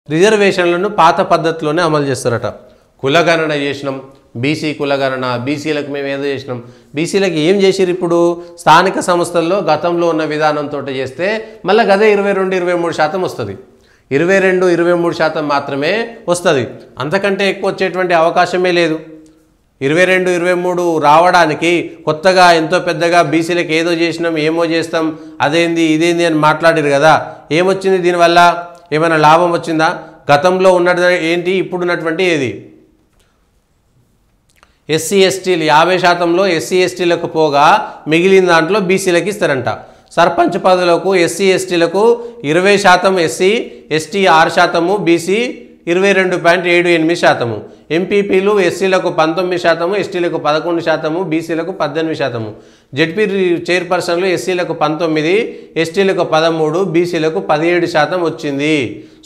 రిజర్వేషన్లను పాత పద్ధతిలోనే అమలు చేస్తారట. కులగణన చేసినాం, బీసీ కులగణన, బీసీలకు మేము ఏదో చేసినాం. బీసీలకు ఏం చేసిరు? ఇప్పుడు స్థానిక సంస్థల్లో గతంలో ఉన్న విధానంతో చేస్తే మళ్ళీ గదే 22-23% వస్తుంది. 22-23% మాత్రమే వస్తుంది. అంతకంటే ఎక్కువ వచ్చేటువంటి అవకాశమే లేదు. 22-23 రావడానికి కొత్తగా ఎంతో పెద్దగా బీసీలకు ఏదో చేసినాం, ఏమో చేస్తాం, అదేంది ఇదేంది అని మాట్లాడారు కదా. ఏమొచ్చింది దీనివల్ల? ఏమైనా లాభం వచ్చిందా? గతంలో ఉన్నది ఏంటి, ఇప్పుడు ఉన్నటువంటి ఏది? ఎస్సీ ఎస్టీలు 50%లో ఎస్సీ ఎస్టీలకు పోగా మిగిలిన దాంట్లో బీసీలకు ఇస్తారంట. సర్పంచ్ పదవులకు ఎస్సీ ఎస్టీలకు 20% ఎస్సీ, ఎస్టీ 6%, బీసీ 22.78%. ఎంపీపీలు ఎస్సీలకు 19%, ఎస్టీలకు 11%, బీసీలకు 18%. జెడ్పీ చైర్పర్సన్లు ఎస్సీలకు 19, ఎస్టీలకు 13, బీసీలకు 17% వచ్చింది.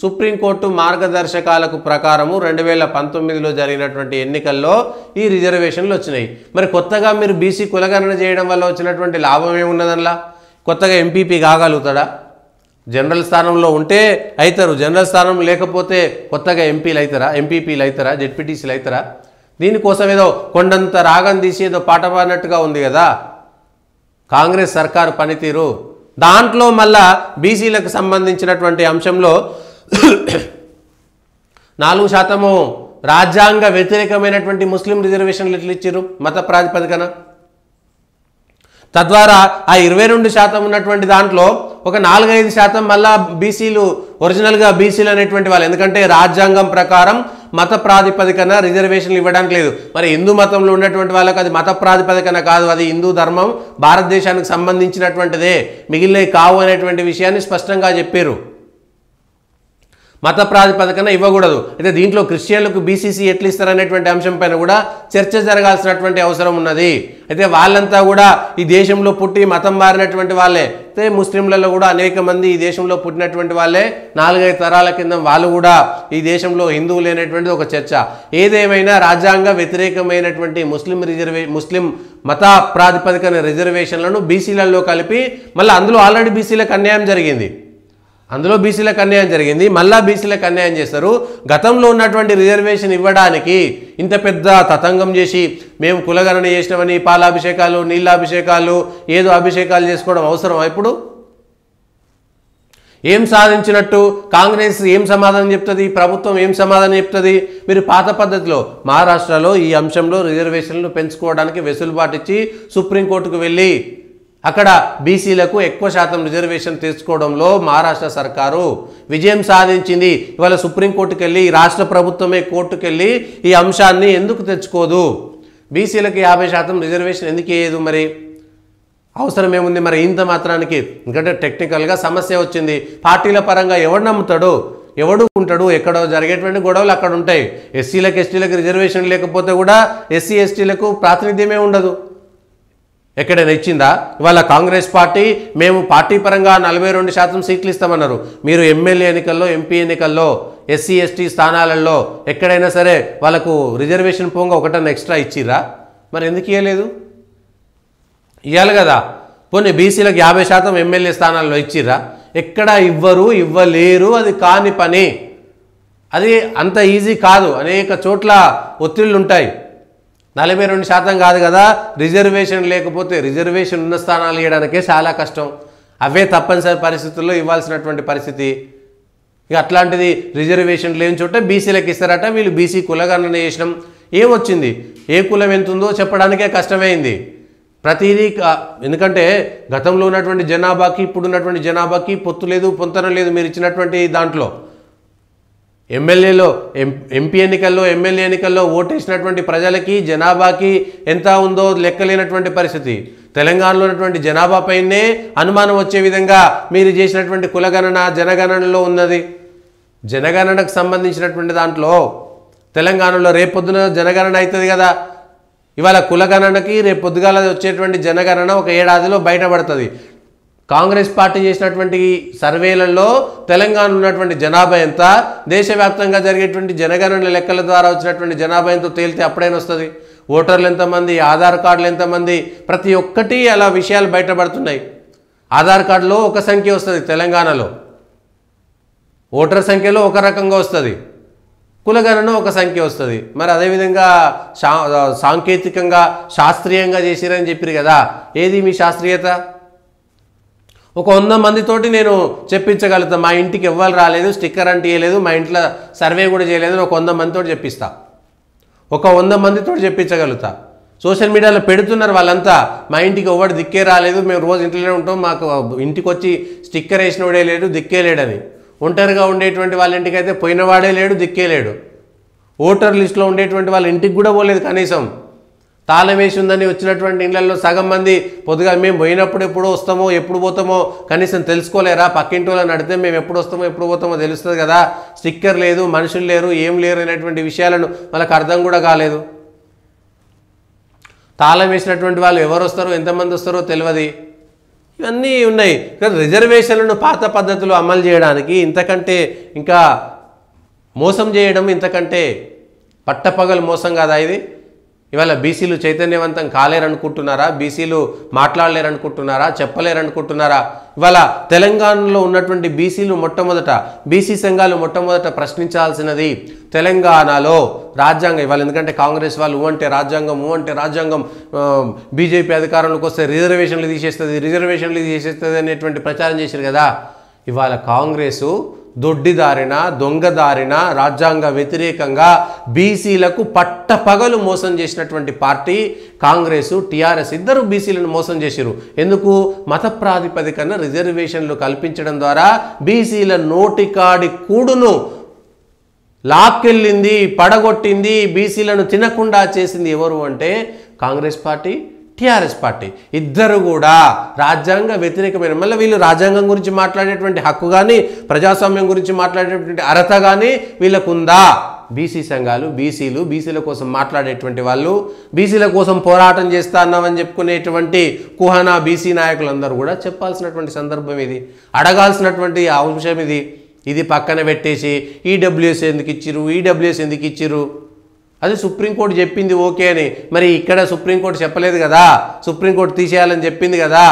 సుప్రీంకోర్టు మార్గదర్శకాలకు ప్రకారము 2019లో జరిగినటువంటి ఎన్నికల్లో ఈ రిజర్వేషన్లు వచ్చినాయి. మరి కొత్తగా మీరు బీసీ కులగణన చేయడం వల్ల వచ్చినటువంటి లాభం ఏమున్నదనలా? కొత్తగా ఎంపీపీ కాగలుగుతాడా? జనరల్ స్థానంలో ఉంటే అవుతారు, జనరల్ స్థానం లేకపోతే కొత్తగా ఎంపీలు అవుతారా, ఎంపీపీలు అవుతారా, జెడ్పీటీసీలు అవుతారా? దీనికోసం ఏదో కొండంత రాగం తీసి ఏదో పాట పాడినట్టుగా ఉంది కదా కాంగ్రెస్ సర్కారు పనితీరు. దాంట్లో మళ్ళా బీసీలకు సంబంధించినటువంటి అంశంలో 4% రాజ్యాంగ వ్యతిరేకమైనటువంటి ముస్లిం రిజర్వేషన్లు ఎట్లా ఇచ్చారు? మత ప్రాతిపదికన. తద్వారా ఆ 22% ఉన్నటువంటి దాంట్లో ఒక 4-5% మళ్ళా బీసీలు, ఒరిజినల్గా బీసీలు అనేటువంటి వాళ్ళు, ఎందుకంటే రాజ్యాంగం ప్రకారం మత ప్రాతిపదికన రిజర్వేషన్లు ఇవ్వడానికి లేదు. మరి హిందూ మతంలో ఉన్నటువంటి వాళ్ళకి అది మత ప్రాతిపదికన కాదు, అది హిందూ ధర్మం భారతదేశానికి సంబంధించినటువంటిదే, మిగిలినవి కావు అనేటువంటి విషయాన్ని స్పష్టంగా చెప్పారు. మత ప్రాతిపదికన ఇవ్వకూడదు. అయితే దీంట్లో క్రిస్టియన్లకు బీసీసీ ఎట్లు ఇస్తారనేటువంటి అంశం పైన కూడా చర్చ జరగాల్సినటువంటి అవసరం ఉన్నది. అయితే వాళ్ళంతా కూడా ఈ దేశంలో పుట్టి మతం మారినటువంటి వాళ్ళే. అయితే ముస్లింలలో కూడా అనేక మంది ఈ దేశంలో పుట్టినటువంటి వాళ్ళే. 4-5 తరాల కింద వాళ్ళు కూడా ఈ దేశంలో హిందువులు అనేటువంటిది ఒక చర్చ. ఏదేమైనా రాజ్యాంగ వ్యతిరేకమైనటువంటి ముస్లిం మత ప్రాతిపదికన రిజర్వేషన్లను బీసీలలో కలిపి మళ్ళీ అందులో ఆల్రెడీ బీసీలకు అన్యాయం జరిగింది. మళ్ళా బీసీలకు అన్యాయం చేస్తారు. గతంలో ఉన్నటువంటి రిజర్వేషన్ ఇవ్వడానికి ఇంత పెద్ద తతంగం చేసి మేము కులగణన చేసినామని పాలాభిషేకాలు, నీళ్ళాభిషేకాలు, ఏదో అభిషేకాలు చేసుకోవడం అవసరమా? ఇప్పుడు ఏం సాధించినట్టు? కాంగ్రెస్ ఏం సమాధానం చెప్తుంది? ప్రభుత్వం ఏం సమాధానం చెప్తుంది? మీరు పాత పద్ధతిలో మహారాష్ట్రలో ఈ అంశంలో రిజర్వేషన్లు పెంచుకోవడానికి వెసులుబాటు ఇచ్చి సుప్రీంకోర్టుకు వెళ్ళి అక్కడ బీసీలకు ఎక్కువ శాతం రిజర్వేషన్ తెచ్చుకోవడంలో మహారాష్ట్ర సర్కారు విజయం సాధించింది. ఇవాళ సుప్రీంకోర్టుకు వెళ్ళి రాష్ట్ర ప్రభుత్వమే కోర్టుకు వెళ్ళి ఈ అంశాన్ని ఎందుకు తెచ్చుకోదు? బీసీలకు 50% రిజర్వేషన్ ఎందుకు వేయదు? మరి అవసరం ఏముంది? మరి ఇంత మాత్రానికి, ఎందుకంటే టెక్నికల్గా సమస్య వచ్చింది. పార్టీల పరంగా ఎవడు నమ్ముతాడు, ఎవడు ఉంటాడు? ఎక్కడో జరిగేటువంటి గొడవలు అక్కడ ఉంటాయి. ఎస్సీలకు ఎస్టీలకు రిజర్వేషన్ లేకపోతే కూడా ఎస్సీ ఎస్టీలకు ప్రాతినిధ్యమే ఉండదు. ఎక్కడైనా ఇచ్చిందా? ఇవాళ కాంగ్రెస్ పార్టీ మేము పార్టీ పరంగా 42% సీట్లు ఇస్తామన్నారు. మీరు ఎమ్మెల్యే ఎన్నికల్లో, ఎంపీ ఎన్నికల్లో, ఎస్సీ ఎస్టీ స్థానాలలో ఎక్కడైనా సరే వాళ్ళకు రిజర్వేషన్ పోగా ఒకటన్నా ఎక్స్ట్రా ఇచ్చిరా? మరి ఎందుకు ఇవ్వలేదు? ఇవ్వాలి కదా. పోనీ బీసీలకు 50% ఎమ్మెల్యే స్థానాల్లో ఇచ్చిరా? ఎక్కడ ఇవ్వరు, ఇవ్వలేరు. అది కాని పని. అది అంత ఈజీ కాదు. అనేక చోట్ల ఒత్తిళ్ళు ఉంటాయి. 42% కాదు కదా, రిజర్వేషన్ లేకపోతే రిజర్వేషన్ ఉన్న స్థానాలు ఇవ్వడానికే చాలా కష్టం. అవే తప్పనిసరి పరిస్థితుల్లో ఇవ్వాల్సినటువంటి పరిస్థితి. ఇక అట్లాంటిది రిజర్వేషన్ లేని చోట బీసీలకు ఇస్తారట. వీళ్ళు బీసీ కులగణన చేసినాం, ఏమొచ్చింది? ఏ కులం ఎంత ఉందో చెప్పడానికే కష్టమైంది ప్రతిదీ. ఎందుకంటే గతంలో ఉన్నటువంటి జనాభాకి ఇప్పుడు ఉన్నటువంటి జనాభాకి పొత్తు లేదు, పొంతన లేదు. మీరు ఇచ్చినటువంటి దాంట్లో ఎమ్మెల్యేలో, ఎంపీ ఎన్నికల్లో, ఎమ్మెల్యే ఎన్నికల్లో ఓటేసినటువంటి ప్రజలకి జనాభాకి ఎంత ఉందో లెక్కలేనటువంటి పరిస్థితి. తెలంగాణలో ఉన్నటువంటి జనాభాపైనే అనుమానం వచ్చే విధంగా మీరు చేసినటువంటి కులగణన జనగణనలో ఉన్నది. జనగణనకు సంబంధించినటువంటి దాంట్లో తెలంగాణలో రేపొద్దున జనగణన అవుతుంది కదా. ఇవాళ కులగణనకి రేపు పొద్దుగాల వచ్చేటువంటి జనగణన ఒక ఏడాదిలో బయటపడుతుంది. కాంగ్రెస్ పార్టీ చేసినటువంటి సర్వేలలో తెలంగాణ ఉన్నటువంటి జనాభా ఎంత, దేశవ్యాప్తంగా జరిగేటువంటి జనగణన లెక్కల ద్వారా వచ్చినటువంటి జనాభా ఎంతో తేలితే అప్పుడైనా వస్తుంది. ఓటర్లు ఎంతమంది, ఆధార్ కార్డులు ఎంతమంది, ప్రతి ఒక్కటి అలా విషయాలు బయటపడుతున్నాయి. ఆధార్ కార్డులో ఒక సంఖ్య వస్తుంది తెలంగాణలో, ఓటర్ సంఖ్యలో ఒక రకంగా వస్తుంది, కులగణన ఒక సంఖ్య వస్తుంది. మరి అదేవిధంగా సాంకేతికంగా శాస్త్రీయంగా చేసిరని చెప్పారు కదా, ఏది మీ శాస్త్రీయత? ఒక 100 మందితోటి నేను చెప్పించగలుగుతా, మా ఇంటికి ఎవ్వరు రాలేదు, స్టిక్కర్ అంటియలేదు, మా ఇంట్లో సర్వే కూడా చేయలేదు, ఒక 100 మందితో చెప్పిస్తా, ఒక 100 మందితో చెప్పించగలుగుతా. సోషల్ మీడియాలో పెడుతున్నారు వాళ్ళంతా, మా ఇంటికి ఎవడు దిక్కే రాలేదు, మేము రోజు ఇంట్లోనే ఉంటాం, మాకు ఇంటికి వచ్చి స్టిక్కర్ వేసినవాడే లేడు, దిక్కే లేడని. ఒంటరిగా ఉండేటువంటి వాళ్ళ ఇంటికి అయితే పోయినవాడే లేడు, దిక్కే లేడు. ఓటర్ లిస్టులో ఉండేటువంటి వాళ్ళ ఇంటికి కూడా పోలేదు, కనీసం తాళం వేసి ఉందని వచ్చినటువంటి ఇళ్లలో సగం మంది పొద్దుగా మేము పోయినప్పుడు ఎప్పుడు వస్తామో ఎప్పుడు పోతామో కనీసం తెలుసుకోలేరా? పక్కింటి వాళ్ళని అడిగితే మేము ఎప్పుడు వస్తామో ఎప్పుడు పోతామో తెలుస్తుంది కదా, స్టిక్కర్ లేదు, మనుషులు లేరు, ఏం లేరు అనేటువంటి విషయాలను వాళ్ళకి అర్థం కూడా కాలేదు. తాళం వేసినటువంటి వాళ్ళు ఎవరు వస్తారో ఎంతమంది వస్తారో తెలియదు. ఇవన్నీ ఉన్నాయి. రిజర్వేషన్లను పాత పద్ధతులు అమలు చేయడానికి ఇంతకంటే ఇంకా మోసం చేయడం ఇంతకంటే పట్టపగలు మోసం కాదా ఇది? ఇవాళ బీసీలు చైతన్యవంతం కాలేరనుకుంటున్నారా? బీసీలు మాట్లాడలేరనుకుంటున్నారా? చెప్పలేరనుకుంటున్నారా? ఇవాళ తెలంగాణలో ఉన్నటువంటి బీసీలు మొట్టమొదట, బీసీ సంఘాలు మొట్టమొదట ప్రశ్నించాల్సినది తెలంగాణలో రాజ్యాంగం. ఇవాళ ఎందుకంటే కాంగ్రెస్ వాళ్ళు అంటే రాజ్యాంగం, బీజేపీ అధికారంలోకి వస్తే రిజర్వేషన్లు తీసేస్తుంది అనేటువంటి ప్రచారం చేశారు కదా. ఇవాళ కాంగ్రెసు దొడ్డిదారిన దొంగదారిన రాజ్యాంగ వ్యతిరేకంగా బీసీలకు పట్టపగలు మోసం చేసినటువంటి పార్టీ కాంగ్రెస్. టీఆర్ఎస్ ఇద్దరు బీసీలను మోసం చేశారు. ఎందుకు? మత ప్రాతిపదికన రిజర్వేషన్లు కల్పించడం ద్వారా బీసీల నోటికాడి కూడును లాక్కెళ్ళింది, పడగొట్టింది, బీసీలను తినకుండా చేసింది ఎవరు అంటే కాంగ్రెస్ పార్టీ, టీఆర్ఎస్ పార్టీ. ఇద్దరు కూడా రాజ్యాంగ వ్యతిరేకమైన, మళ్ళీ వీళ్ళు రాజ్యాంగం గురించి మాట్లాడేటువంటి హక్కు కానీ ప్రజాస్వామ్యం గురించి మాట్లాడేటువంటి అర్హత కానీ వీళ్ళకుందా? బీసీ సంఘాలు, బీసీల కోసం మాట్లాడేటువంటి వాళ్ళు, బీసీల కోసం పోరాటం చేస్తా అన్నామని చెప్పుకునేటువంటి కుహానా బీసీ నాయకులందరూ కూడా చెప్పాల్సినటువంటి సందర్భం ఇది, అడగాల్సినటువంటి అంశం ఇది. ఇది పక్కన పెట్టేసి ఈడబ్ల్యూఎస్ ఎందుకు ఇచ్చిరు, అది సుప్రీంకోర్టు చెప్పింది ఓకే అని. మరి ఇక్కడ సుప్రీంకోర్టు చెప్పలేదు కదా, సుప్రీంకోర్టు తీసేయాలని చెప్పింది కదా.